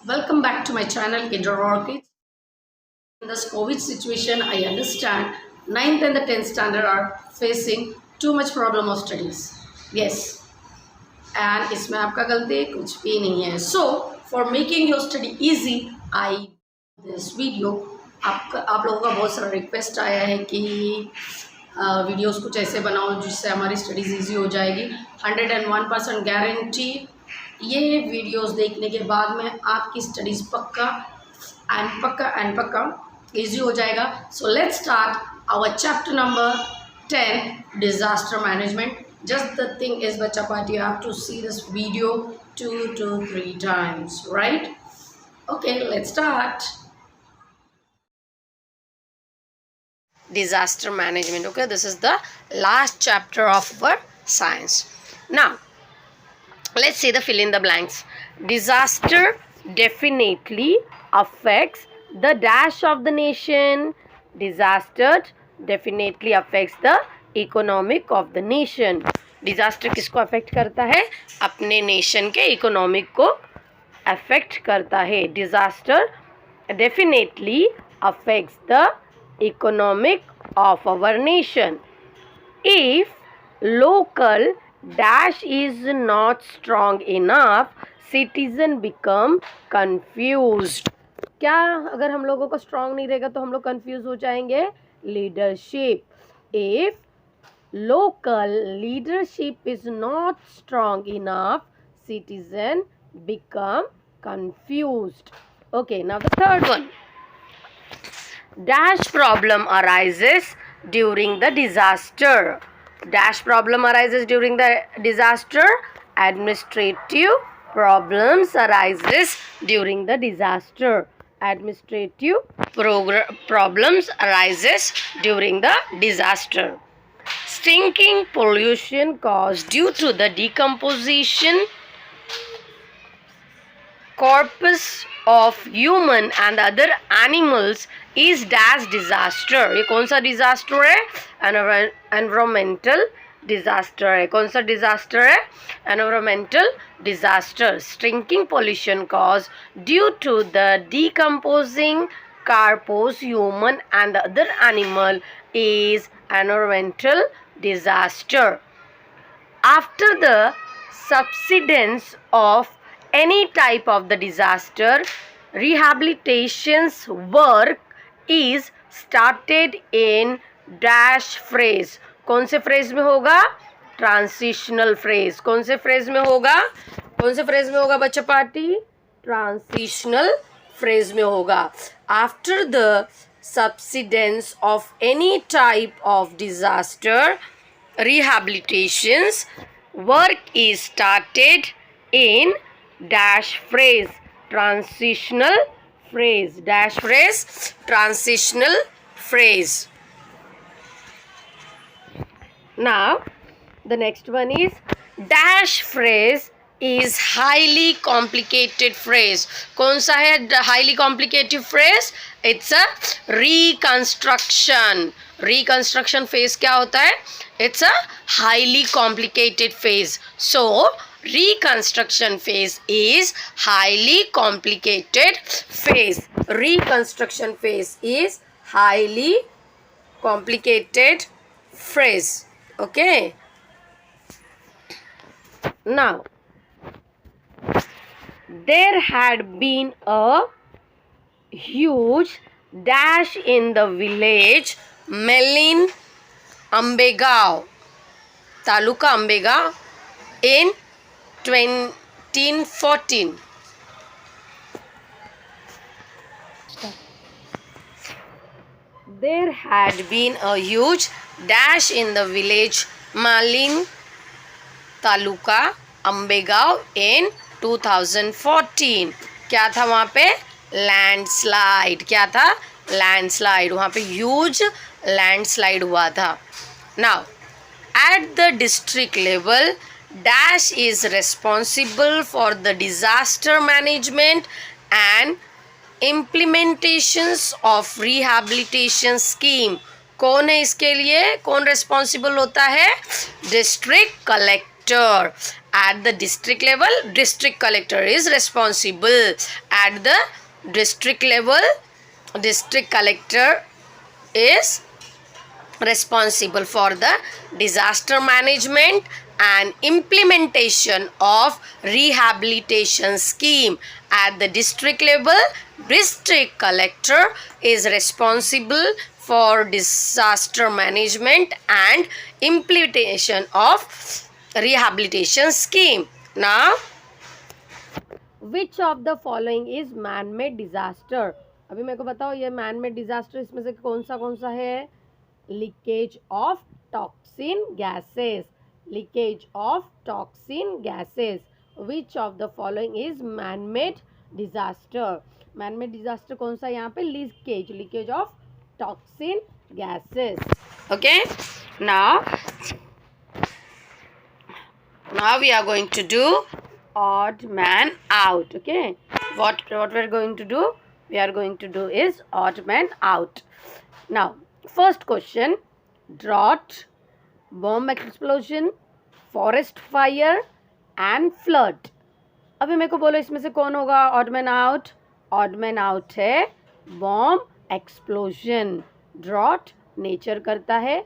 Welcome back to my channel, Kinder Orchids. In this COVID situation, I understand ninth and the 10th standard are facing too much problem of studies. Yes, and इसमें आपका गलती कुछ भी नहीं है. So, for making your study easy, I this video. आप लोगों का बहुत सारा रिक्वेस्ट आया है कि वीडियोस कुछ ऐसे बनाओ जिससे हमारी स्टडीज़ इजी हो जाएगी. 101% गारंटी ये वीडियोस देखने के बाद में आपकी स्टडीज़ पक्का इजी हो जाएगा. So let's start our chapter number 10, disaster management. Just the thing is, bacha party, you have to see this video 2 to 3 times, right? Okay, let's start. Disaster management. Okay, this is the last chapter of our science. Now, let's see the fill in the blanks. Disaster definitely affects the dash of the nation. Disaster definitely affects the economic of the nation. Disaster किसको affect करता है? अपने nation के economic को affect करता है. Disaster definitely affects the economic of our nation. If local dash is not strong enough, citizen become confused. क्या अगर हम लोगों का स्ट्रांग नहीं रहेगा तो हम लोग कंफ्यूज हो जाएंगे? Leadership. If local leadership is not strong enough, citizen become confused. Okay, now the third one. Dash problem arises during the disaster. Dash problem arises during the disaster. Administrative problems arises during the disaster. Administrative problems arises during the disaster. Stinking pollution caused due to the decomposition corpus of human and other animals is dash disaster. ये कौन सा disaster है? Environmental disaster है. कौन सा disaster है? Environmental disaster. Stinking pollution caused due to the decomposing corpus human and other animal is environmental disaster. After the subsidence of any type of the disaster, rehabilitation's work is started in dash phrase. कौन से phrase में होगा? Transitional phrase. कौन से phrase में होगा? कौन से phrase में होगा बच्चा पार्टी? Transitional phrase में होगा. After the subsidence of any type of disaster, rehabilitations work is started in dash phrase, transitional phrase, dash phrase, transitional phrase. Now the next one is dash phrase is highly complicated phrase. कौन सा है highly complicated phrase? It's a reconstruction. Reconstruction phase क्या होता है? It's a highly complicated phase. So reconstruction phase is highly complicated phase. Reconstruction phase is highly complicated phrase. Okay. Now, there had been a huge dash in the village Melin Ambegao, Taluka Ambegao, in 1914. There had been a huge dash in the village Malin Taluka Ambegao in 2014. क्या था वहाँ पे? Landslide. क्या था? Landslide. वहाँ पे huge landslide हुआ था. Now at the district level, dash is responsible for the disaster management and implementations of rehabilitation scheme. कौन है इसके लिए? कौन रेस्पॉन्सिबल होता है? District collector. collector. At the district level, district collector is responsible. At the district level, district collector is responsible for the disaster management and implementation of rehabilitation scheme. At the district level, district collector is responsible for disaster management and implementation of rehabilitation scheme. Now, which of the following is man made disaster? अभी मेरे को बताओ ये man made disaster इसमें से कौन सा है? Leakage of toxin gases. Leakage of toxin gases. Which of the following is man made disaster? Man made disaster कौन सा यहाँ पे? Leakage of toxin gases. Okay, now we are going to do odd man out. Okay, what we're going to do? We are going to do is odd man out. Now, first question: drought, bomb explosion, forest fire and flood. अभी मेरे को बोलो इसमें से कौन होगा odd man out? Odd man out है bomb explosion. drought nature करता है,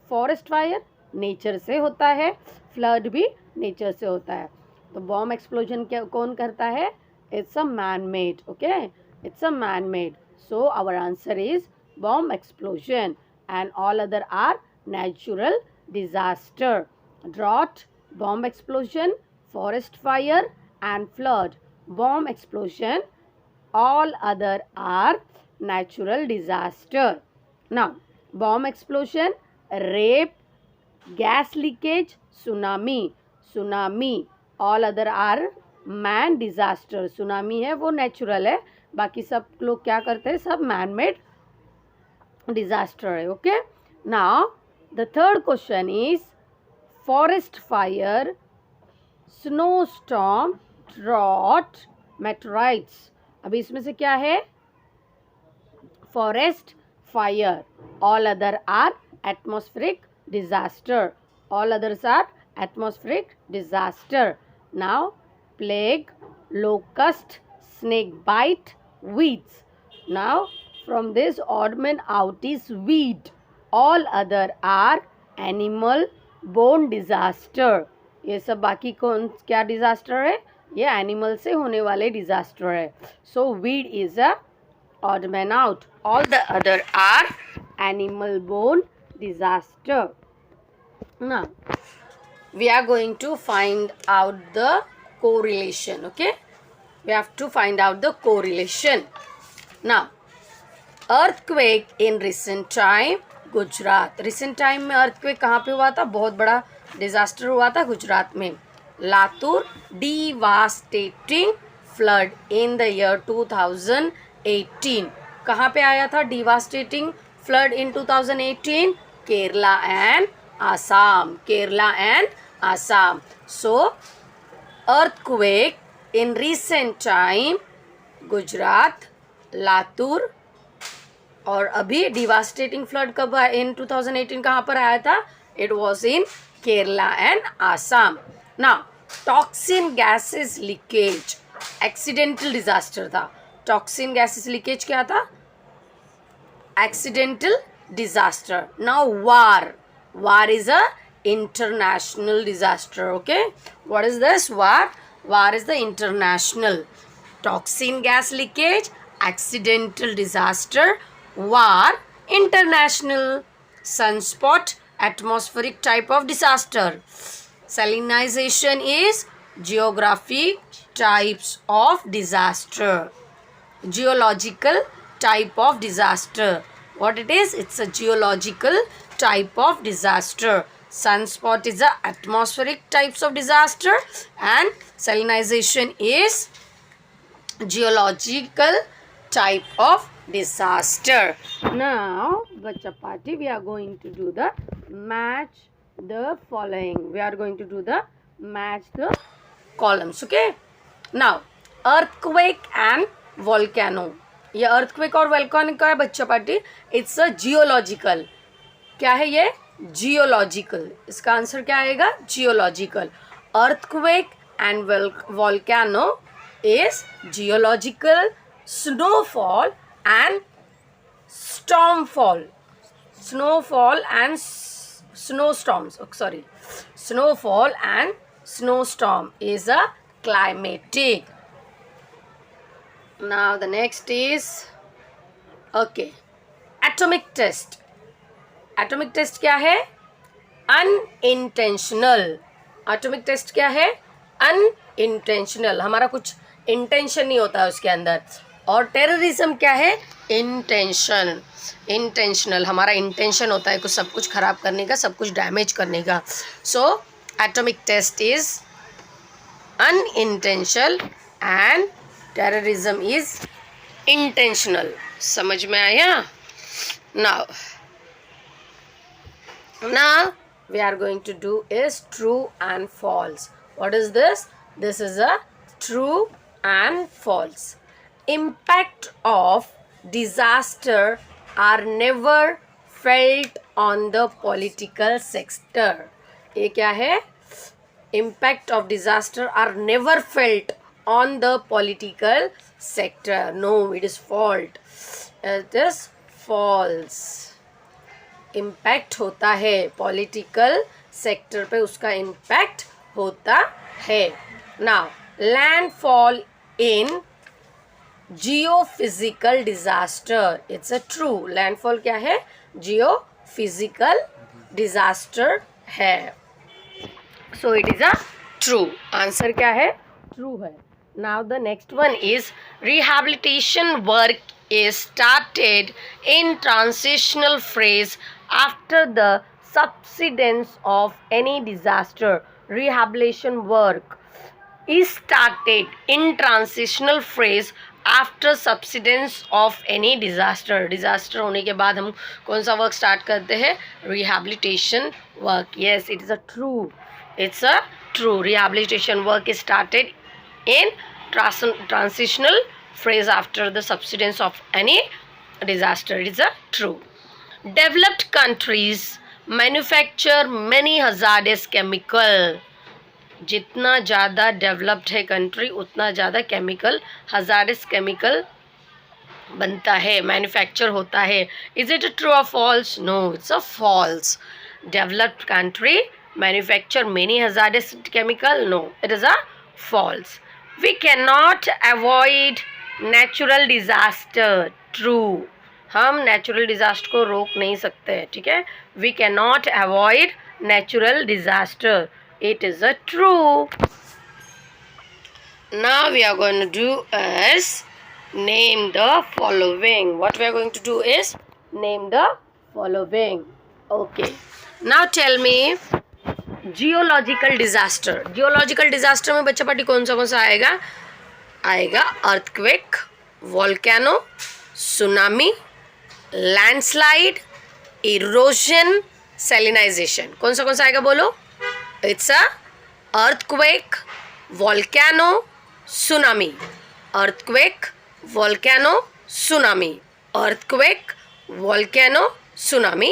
फॉरेस्ट फायर नेचर से होता है, फ्लड भी नेचर से होता है. तो बॉम्ब एक्सप्लोजन क्या कौन करता है? It's a man made. Okay, it's a man made. So our answer is bomb explosion and all other are natural disaster. Drought, bomb explosion, forest fire and flood. Bomb explosion, all other are natural disaster. Now, bomb explosion, rape, gas leakage, tsunami, all other are man disaster. tsunami है वो natural है, बाकी सब लोग क्या करते हैं? सब man made disaster है. Okay, now the third question is forest fire, snowstorm, drought, meteorites. अभी इसमें से क्या है? Forest fire. All other are atmospheric disaster. All others are atmospheric disaster. Now plague, locust, snake bite, weeds. Now from this odd man out is weed. All other are animal borne disaster. ये सब बाकी कौन क्या disaster है? ये animal से होने वाले डिजास्टर है. So weed is a odd man out. All the other are animal born disaster. Now we are going to find out the correlation. Okay, we have to find out the correlation. Now earthquake in recent time, Gujarat. Recent time में earthquake कहाँ पे हुआ था? बहुत बड़ा disaster हुआ था गुजरात में. Latur, devastating flood in the year 2018. कहाँ पे आया था devastating flood in 2018? Kerala and Assam. Kerala and Assam. So earthquake in recent time, Gujarat, Latur. और अभी डिवास्टेटिंग फ्लड कब इन 2018 कहाँ पर आया था? It was in Kerala and Assam. Now toxin gases leakage accidental disaster था. टॉक्सिन गैसेस लीकेज क्या था? Accidental disaster. Now war is a international disaster. Okay, what is this? War is the international. Toxin gas leakage, accidental disaster, war, international. Sunspot, atmospheric type of disaster. Salinization is geographic types of disaster. Geological type of disaster. What it is? It's a geological type of disaster. Sunspot is a atmospheric types of disaster and salinization is geological type of disaster. Now, Bacha Party, we are going to do the match the following. We are going to do the match the columns. Okay. Now, earthquake and volcano. ये earthquake और volcano का है बच्चा party. It's a geological. क्या है ये? Geological. इसका answer क्या आएगा? Geological. earthquake and volcano is geological, snowfall and stormfall. Snowfall and snowstorms. Oh, sorry. Snowfall and snowstorm is a climatic. Now the next is okay. Atomic test. Atomic test क्या है? Unintentional. Atomic test क्या है? Unintentional. हमारा कुछ intention नहीं होता है उसके अंदर. और टेररिज्म क्या है? इंटेंशन. इंटेंशनल. हमारा इंटेंशन होता है कुछ सब कुछ खराब करने का, सब कुछ डैमेज करने का. So atomic test is unintentional and terrorism is intentional. समझ में आया? Now we are going to do is true and false. What is this? This is a true and false. Impact of disaster are never felt on the political sector. ये क्या है? Impact of disaster are never felt on the political sector. No, it is false. It is false. Impact होता है political sector पे, उसका impact होता है. Now landfall in geophysical disaster. It's a true. Landfall क्या है? जियोफिजिकल डिजास्टर है. So it is a true. Answer क्या है? ट्रू है. Now the next one is rehabilitation work is started in transitional phase after the subsidence of any disaster. Rehabilitation work is started in transitional phase after subsidence of any disaster. Disaster होने के बाद हम कौन सा work start करते हैं? Rehabilitation work. Yes, it is a true. It's a true. Rehabilitation work is started in transitional phrase after the subsidence of any disaster. It is a true. Developed countries manufacture many hazardous chemical. जितना ज़्यादा developed है country उतना ज़्यादा chemical, hazardous chemical बनता है, manufacture होता है. Is it a true or false? No, it's a false. Developed country manufacture many hazardous chemical. No, it is a false. We cannot avoid natural disaster. True. हम natural disaster को रोक नहीं सकते. ठीक है. We can not avoid natural disaster. It is a true. Now we are going to do is name the following. What we are going to do is name the following. Okay. Now tell me geological disaster. Geological disaster में बच्चा party कौन सा आएगा? आएगा earthquake, volcano, tsunami, landslide, erosion, salinization. कौन सा आएगा बोलो? It's a earthquake, volcano, tsunami. Earthquake, volcano, tsunami. Earthquake, volcano, tsunami.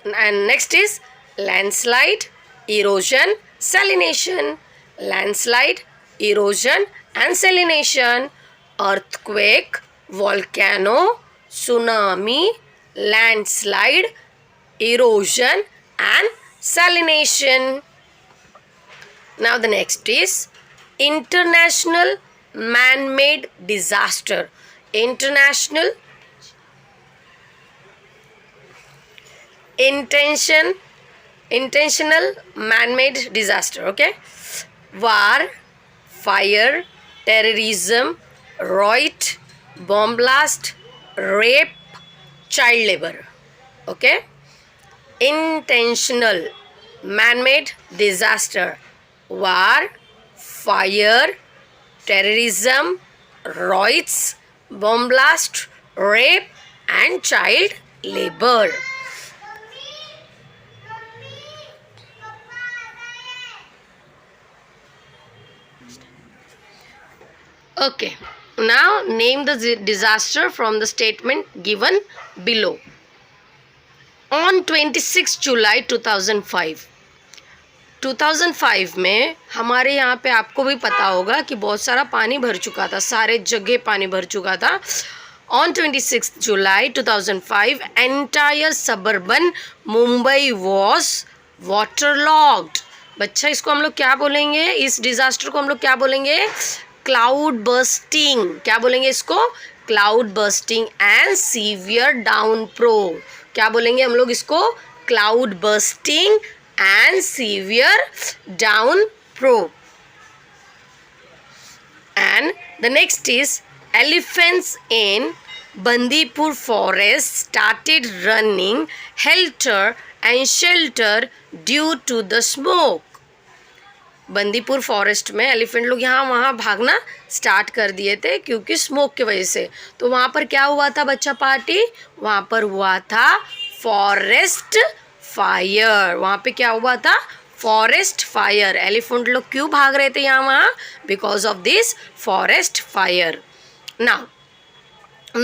And next is landslide, erosion, salination. Landslide, erosion and salination. Earthquake, volcano, tsunami, landslide, erosion and salination. Now the next is international man-made disaster. International intentional man-made disaster. Okay. War, fire, terrorism, riot, bomb blast, rape, child labor. Okay. Intentional man-made disaster. War, fire, terrorism, riots, bomb blast, rape and child labor. Okay, now name the disaster from the statement given below. On 26 July 2005, 2005 में हमारे यहाँ पे आपको भी पता होगा कि बहुत सारा पानी भर चुका था, सारे जगह पानी भर चुका था. On 26th July 2005, entire suburban Mumbai was waterlogged. बच्चा इसको हम लोग क्या बोलेंगे, इस डिजास्टर को हम लोग क्या बोलेंगे, क्लाउड बर्स्टिंग. क्या बोलेंगे इसको, cloud bursting and severe downpour. क्या बोलेंगे हम लोग इसको, cloud bursting and severe downpour. And the next is elephants in Bandipur forest started running helter and shelter due to the smoke. Bandipur forest में एलिफेंट लोग यहाँ वहाँ भागना स्टार्ट कर दिए थे क्योंकि स्मोक की वजह से. तो वहाँ पर क्या हुआ था बच्चा पार्टी, वहाँ पर हुआ था फॉरेस्ट फायर. वहाँ पे क्या हुआ था, फॉरेस्ट फायर. एलिफेंट लोग क्यों भाग रहे थे यहाँ वहाँ, because of this forest fire. Now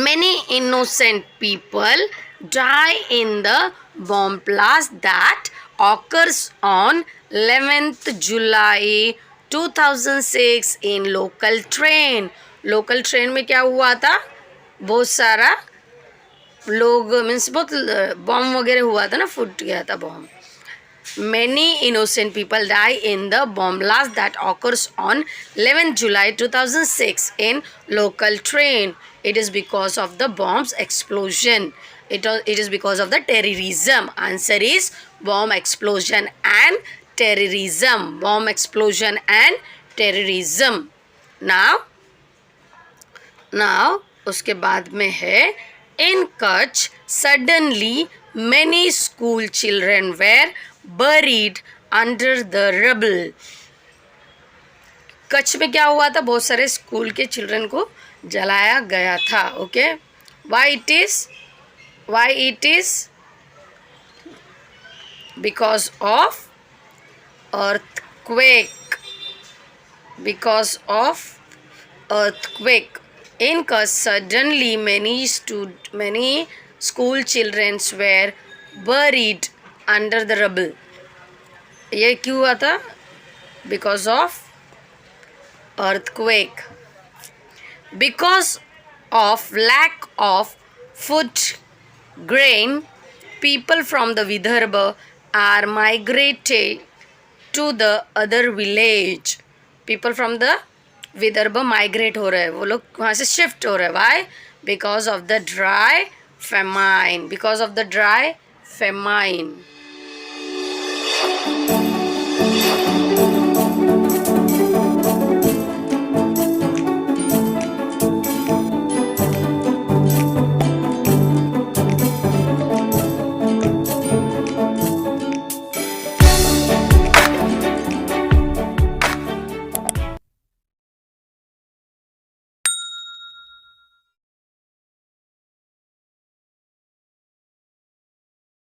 many innocent people die in the bomb blast that occurs on 11th July 2006 in local train. local train में क्या हुआ था, बहुत सारा लोग मीन्स बहुत बॉम्ब वगैरह हुआ था ना, फूट गया था bomb. Many innocent people die in the bomb blast that occurs on 11th July 2006 in local train. It is because of the bomb's explosion. It is because of the terrorism. Answer is bomb explosion and terrorism. Bomb explosion and terrorism. Now उसके बाद में है in Kutch suddenly many school children were buried under the rubble. Kutch में क्या हुआ था, बहुत सारे स्कूल के चिल्ड्रन को जलाया गया था. Okay, why it is because of earthquake. Because of earthquake in Kutch suddenly many school children were buried under the rubble. ये क्यों हुआ था, because of earthquake. Because of lack of food grain, people from the Vidarbha are migrated to the other village. People from the Vidarbha migrate हो रहे हैं, वो लोग वहाँ से शिफ्ट हो रहे हैं. Why? Because of the dry famine. Because of the dry famine.